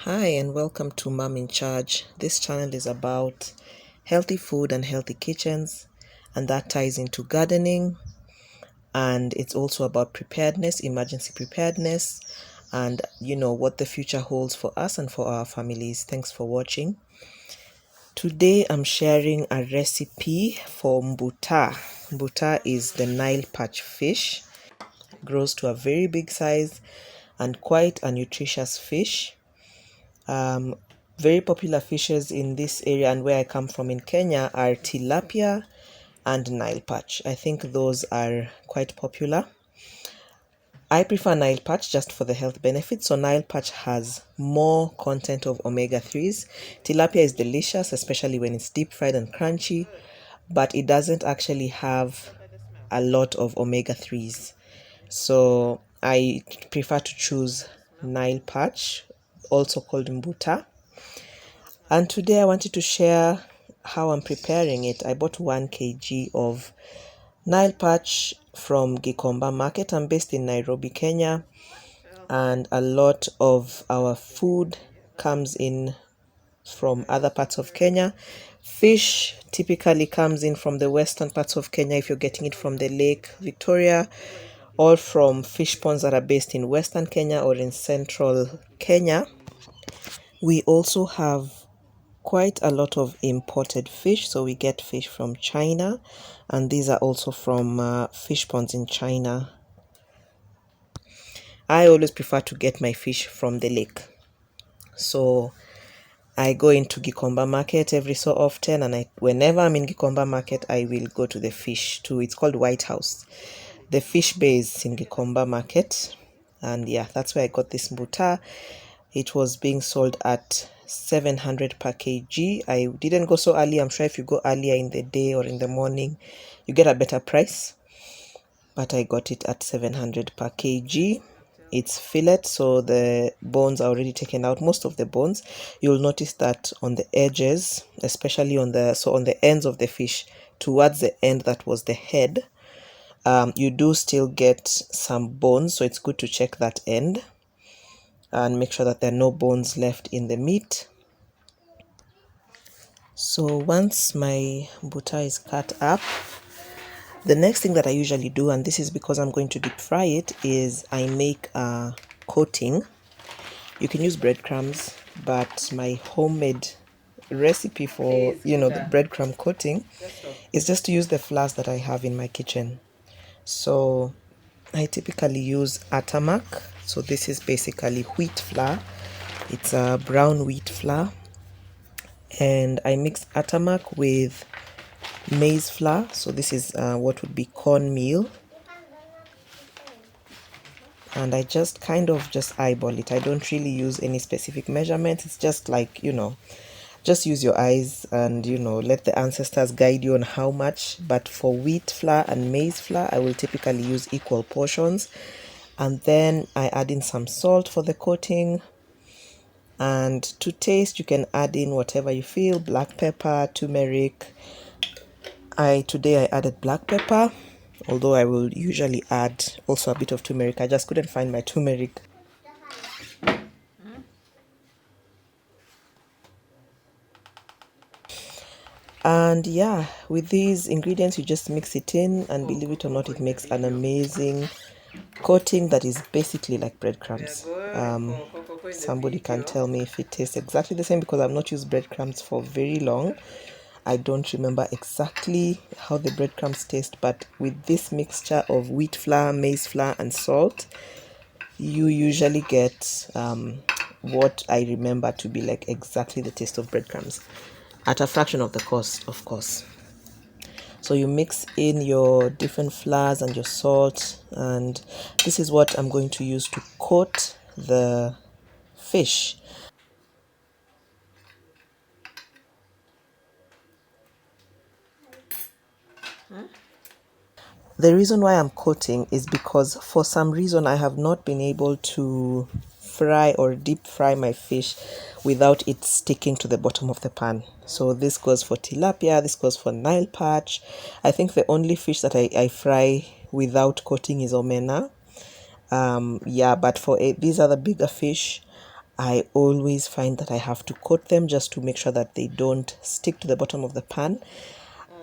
Hi and welcome to Mom in Charge. This channel is about healthy food and healthy kitchens, and that ties into gardening, and it's also about preparedness, emergency preparedness, and what the future holds for us and for our families. Thanks for watching. Today I'm sharing a recipe for Mbuta. Mbuta is the Nile Perch fish. It grows to a very big size and quite a nutritious fish. Very popular fishes in this area and where I come from in Kenya are tilapia and Nile Perch. I think those are quite popular. I prefer Nile Perch just for the health benefits. So Nile Perch has more content of omega-3s. Tilapia is delicious, especially when it's deep fried and crunchy, but it doesn't actually have a lot of omega-3s. So I prefer to choose Nile Perch, also called Mbuta. And today I wanted to share how I'm preparing it. I bought 1 kg of Nile Perch from Gikomba Market. I'm based in Nairobi, Kenya, and a lot of our food comes in from other parts of Kenya. Fish typically comes in from the western parts of Kenya if you're getting it from the Lake Victoria, or from fish ponds that are based in western Kenya or in central Kenya. We also have quite a lot of imported fish, so we get fish from China, and these are also from fish ponds in China. I always prefer to get my fish from the lake, so I go into Gikomba Market every so often, and whenever I'm in Gikomba Market I will go to the fish too. It's called White House. The fish base in Gikomba Market, and yeah, that's where I got this Mbuta. It was being sold at 700 per kg. I didn't go so early. I'm sure if you go earlier in the day or in the morning, you get a better price. But I got it at 700 per kg. It's fillet, so the bones are already taken out. Most of the bones. You'll notice that on the edges, especially on the ends of the fish, towards the end that was the head, you do still get some bones. So it's good to check that end and make sure that there are no bones left in the meat. So once my Mbuta is cut up, the next thing that I usually do, and this is because I'm going to deep fry it, is I make a coating. You can use breadcrumbs, but my homemade recipe for the breadcrumb coating is just to use the flours that I have in my kitchen. So I typically use Atamak. So this is basically wheat flour. It's a brown wheat flour, and I mix Atamak with maize flour. So this is what would be cornmeal, and I just kind of just eyeball it. I don't really use any specific measurements. It's just like, just use your eyes and let the ancestors guide you on how much. But for wheat flour and maize flour, I will typically use equal portions, and then I add in some salt for the coating. And to taste, you can add in whatever you feel: black pepper, turmeric. Today I added black pepper, although I will usually add also a bit of turmeric. I just couldn't find my turmeric. And yeah, with these ingredients, you just mix it in, and believe it or not, it makes an amazing coating that is basically like breadcrumbs. Somebody can tell me if it tastes exactly the same, because I've not used breadcrumbs for very long. I don't remember exactly how the breadcrumbs taste, but with this mixture of wheat flour, maize flour, and salt, you usually get what I remember to be like exactly the taste of breadcrumbs, at a fraction of the cost, of course. So you mix in your different flours and your salt, and this is what I'm going to use to coat the fish. The reason why I'm coating is because for some reason I have not been able to fry or deep fry my fish without it sticking to the bottom of the pan. So this goes for tilapia, this goes for Nile Perch. I think the only fish that I fry without coating is omena. Yeah, but for these are the bigger fish, I always find that I have to coat them just to make sure that they don't stick to the bottom of the pan.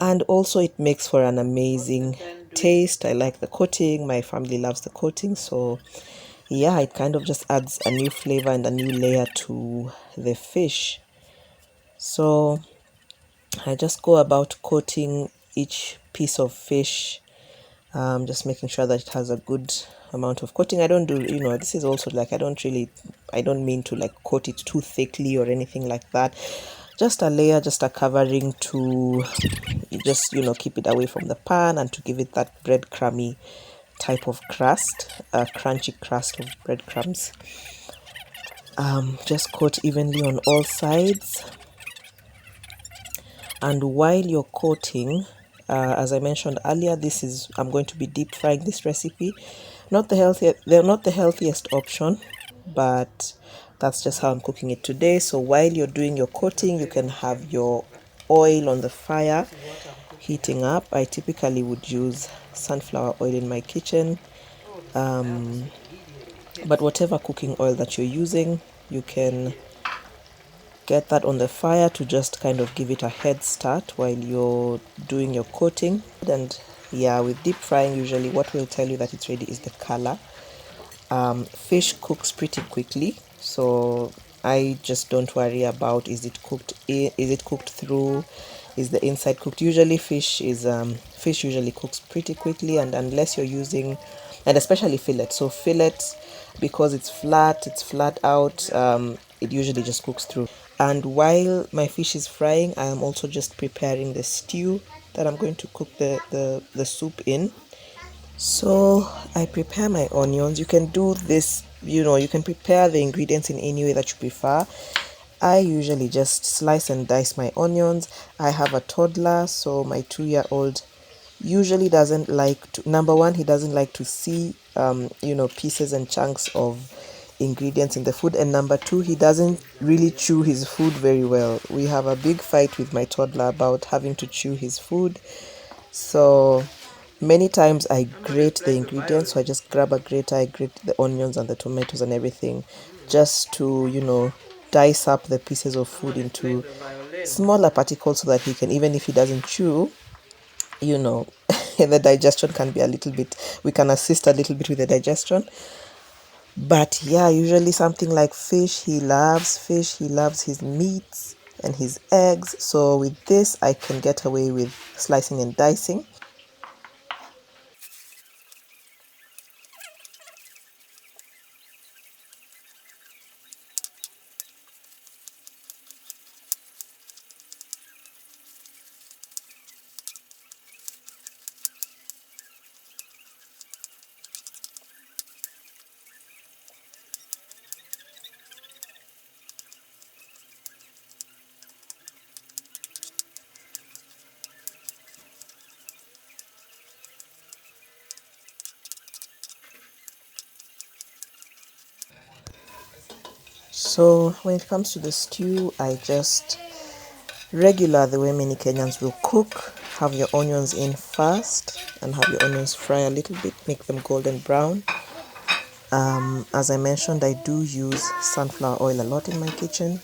And also it makes for an amazing taste. I like the coating. My family loves the coating. So yeah, it kind of just adds a new flavor and a new layer to the fish. So I just go about coating each piece of fish, just making sure that it has a good amount of coating. I don't do, this is also like, I don't mean to like coat it too thickly or anything like that. Just a layer, just a covering to just, keep it away from the pan and to give it that breadcrumby type of crust, a crunchy crust of breadcrumbs. Just coat evenly on all sides. And while you're coating, as I mentioned earlier, I'm going to be deep frying this recipe. They're not the healthiest option, but that's just how I'm cooking it today. So while you're doing your coating, you can have your oil on the fire heating up. I typically would use sunflower oil in my kitchen, but whatever cooking oil that you're using, you can get that on the fire to just kind of give it a head start while you're doing your coating. And yeah, with deep frying, usually what will tell you that it's ready is the color. Fish cooks pretty quickly, so I just don't worry about is it cooked through, is the inside cooked. Usually fish usually cooks pretty quickly, and unless you're using, and especially fillet, so fillets, because it's flat out, it usually just cooks through. And while my fish is frying, I am also just preparing the stew that I'm going to cook the soup in. So I prepare my onions. You can do this, you can prepare the ingredients in any way that you prefer. I usually just slice and dice my onions. I have a toddler, so my 2-year-old usually doesn't like to, number one, he doesn't like to see, pieces and chunks of ingredients in the food. And number two, he doesn't really chew his food very well. We have a big fight with my toddler about having to chew his food. So many times I grate the ingredients. So I just grab a grater, I grate the onions and the tomatoes and everything just to, dice up the pieces of food into smaller particles so that he can, even if he doesn't chew, the digestion can be a little bit, we can assist a little bit with the digestion. But yeah, usually something like fish, he loves his meats and his eggs. So with this, I can get away with slicing and dicing. So when it comes to the stew, I just regular the way many Kenyans will cook. Have your onions in first and have your onions fry a little bit, make them golden brown. As I mentioned, I do use sunflower oil a lot in my kitchen.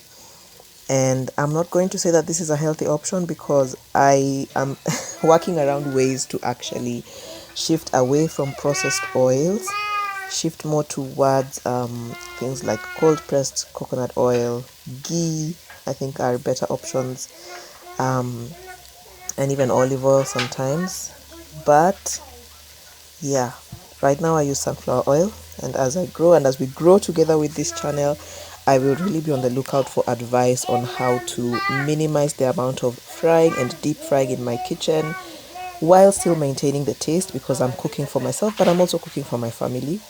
And I'm not going to say that this is a healthy option because I am working around ways to actually shift away from processed oils, shift more towards things like cold pressed coconut oil, ghee, I think are better options, and even olive oil sometimes. But yeah, right now I use sunflower oil, and as I grow and as we grow together with this channel, I will really be on the lookout for advice on how to minimize the amount of frying and deep frying in my kitchen while still maintaining the taste, because I'm cooking for myself, but I'm also cooking for my family.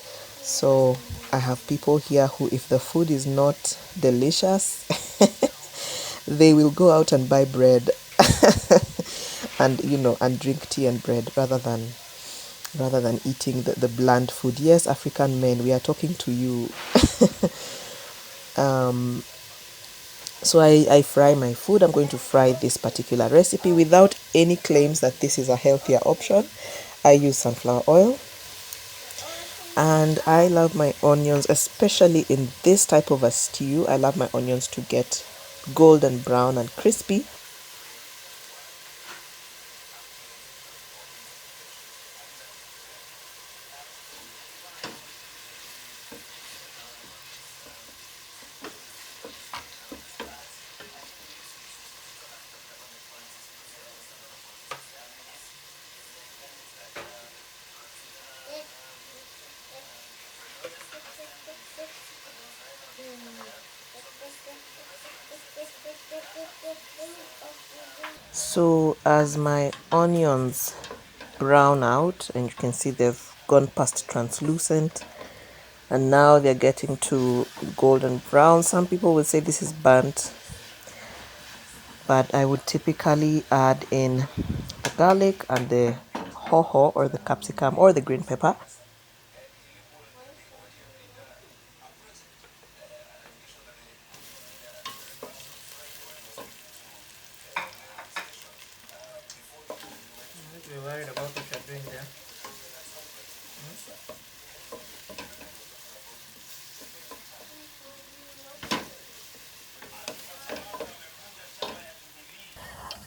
So I have people here who, if the food is not delicious, they will go out and buy bread and and drink tea and bread rather than eating the bland food. Yes, African men, we are talking to you. So I fry my food. I'm going to fry this particular recipe without any claims that this is a healthier option. I use sunflower oil. And I love my onions, especially in this type of a stew. I love my onions to get golden brown and crispy. So as my onions brown out, and you can see they've gone past translucent, and now they're getting to golden brown. Some people would say this is burnt, but I would typically add in the garlic and the hoho or the capsicum or the green pepper. You're worried about what you're doing there.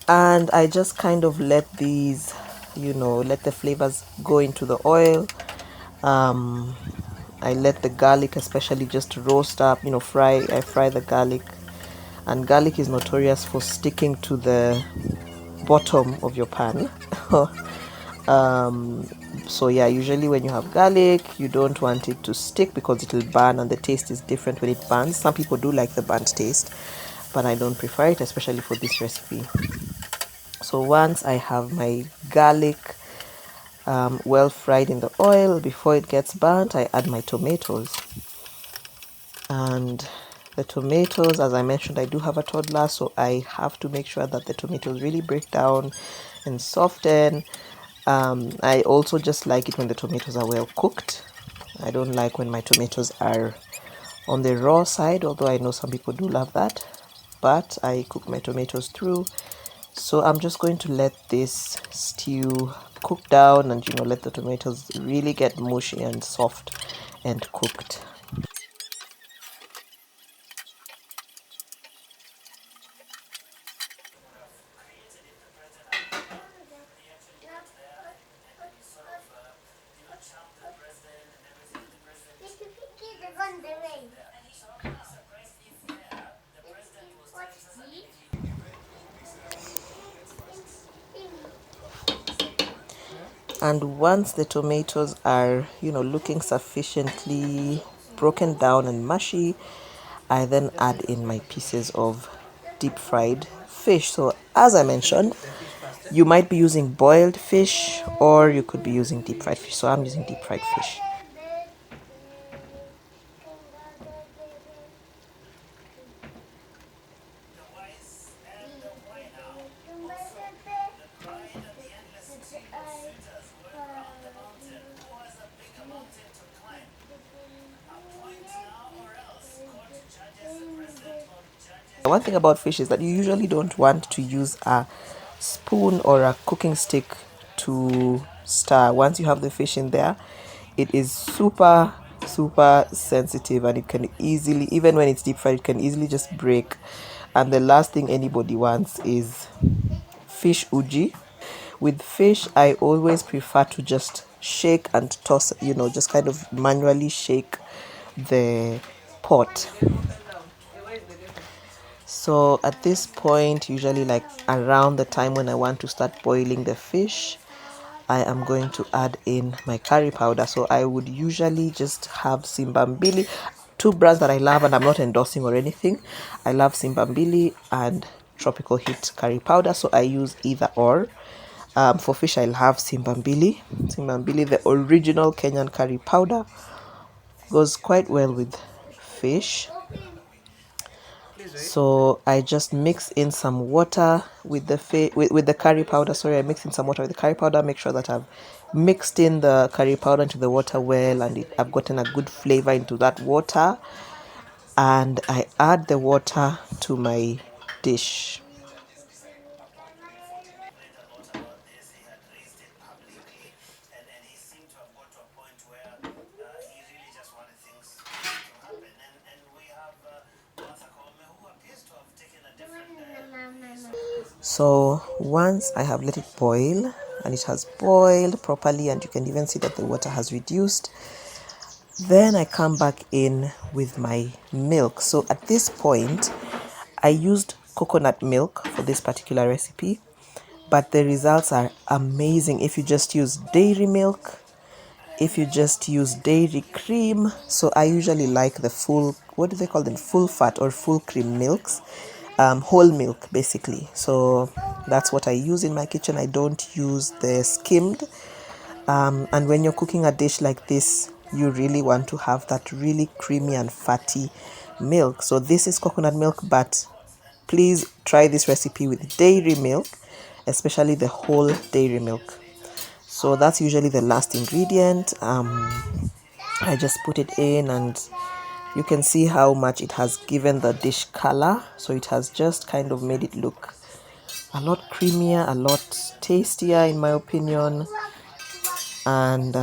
And I just kind of let these, let the flavors go into the oil. um I let the garlic especially just roast up, I fry the garlic, and garlic is notorious for sticking to the bottom of your pan. um so yeah, usually when you have garlic, you don't want it to stick because it'll burn, and the taste is different when it burns. Some people do like the burnt taste, but I don't prefer it, especially for this recipe. So once I have my garlic well fried in the oil before it gets burnt, I add my tomatoes. And the tomatoes, as I mentioned, I do have a toddler, so I have to make sure that the tomatoes really break down and soften. I also just like it when the tomatoes are well cooked. I don't like when my tomatoes are on the raw side, although I know some people do love that. But I cook my tomatoes through. So I'm just going to let this stew cook down, and let the tomatoes really get mushy and soft and cooked. And once the tomatoes are, looking sufficiently broken down and mushy, I then add in my pieces of deep fried fish. So as I mentioned, you might be using boiled fish or you could be using deep fried fish. So I'm using deep fried fish. One thing about fish is that you usually don't want to use a spoon or a cooking stick to stir. Once you have the fish in there, it is super, super sensitive, and it can easily, even when it's deep fried, it can easily just break. And the last thing anybody wants is fish uji. With fish, I always prefer to just shake and toss, just kind of manually shake the pot. So at this point, usually like around the time when I want to start boiling the fish, I am going to add in my curry powder. So I would usually just have Simbambili, two brands that I love, and I'm not endorsing or anything. I love Simbambili and Tropical Heat curry powder, so I use either or. For fish, I'll have Simbambili. Simbambili, the original Kenyan curry powder, goes quite well with fish. So I just mix in some water with with the curry powder. Sorry, I mix in some water with the curry powder. Make sure that I've mixed in the curry powder into the water well, and I've gotten a good flavor into that water. And I add the water to my dish. So once I have let it boil and it has boiled properly, and you can even see that the water has reduced, then I come back in with my milk. So at this point, I used coconut milk for this particular recipe, but the results are amazing if you just use dairy milk, if you just use dairy cream. So I usually like the full, what do they call them, full fat or full cream milks, whole milk basically. So that's what I use in my kitchen. I don't use the skimmed. And when you're cooking a dish like this, you really want to have that really creamy and fatty milk. So this is coconut milk, but please try this recipe with dairy milk, especially the whole dairy milk. So that's usually the last ingredient. I just put it in, and you can see how much it has given the dish color. So it has just kind of made it look a lot creamier, a lot tastier in my opinion. And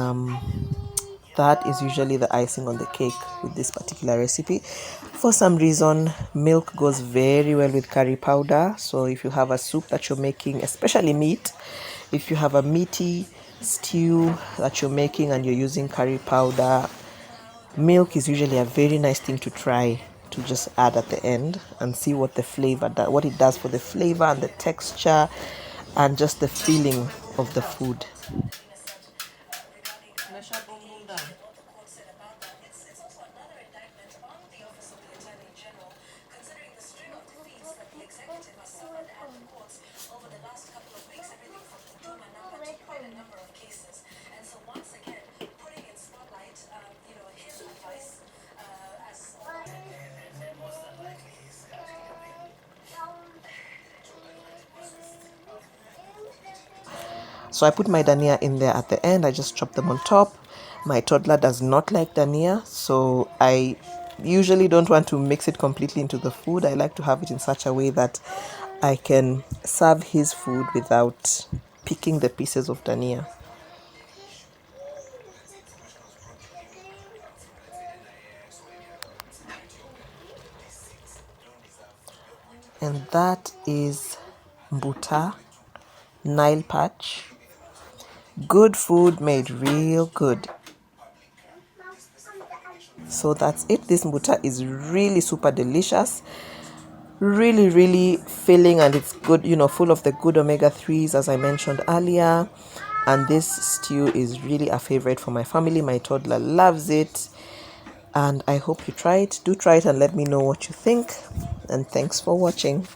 that is usually the icing on the cake with this particular recipe. For some reason, milk goes very well with curry powder. So if you have a soup that you're making, especially meat, if you have a meaty stew that you're making and you're using curry powder, milk is usually a very nice thing to try to just add at the end and see what the flavor that what it does for the flavor and the texture and just the feeling of the food. So I put my dania in there at the end. I just chop them on top. My toddler does not like dania, so I usually don't want to mix it completely into the food. I like to have it in such a way that I can serve his food without picking the pieces of dania. And that is Mbuta, Nile Perch. Good food made real good. So that's it. This Mbuta is really super delicious. Really filling, and it's good, full of the good omega-3s as I mentioned earlier. And this stew is really a favorite for my family. My toddler loves it, and I hope you try it. Do try it and let me know what you think. And thanks for watching.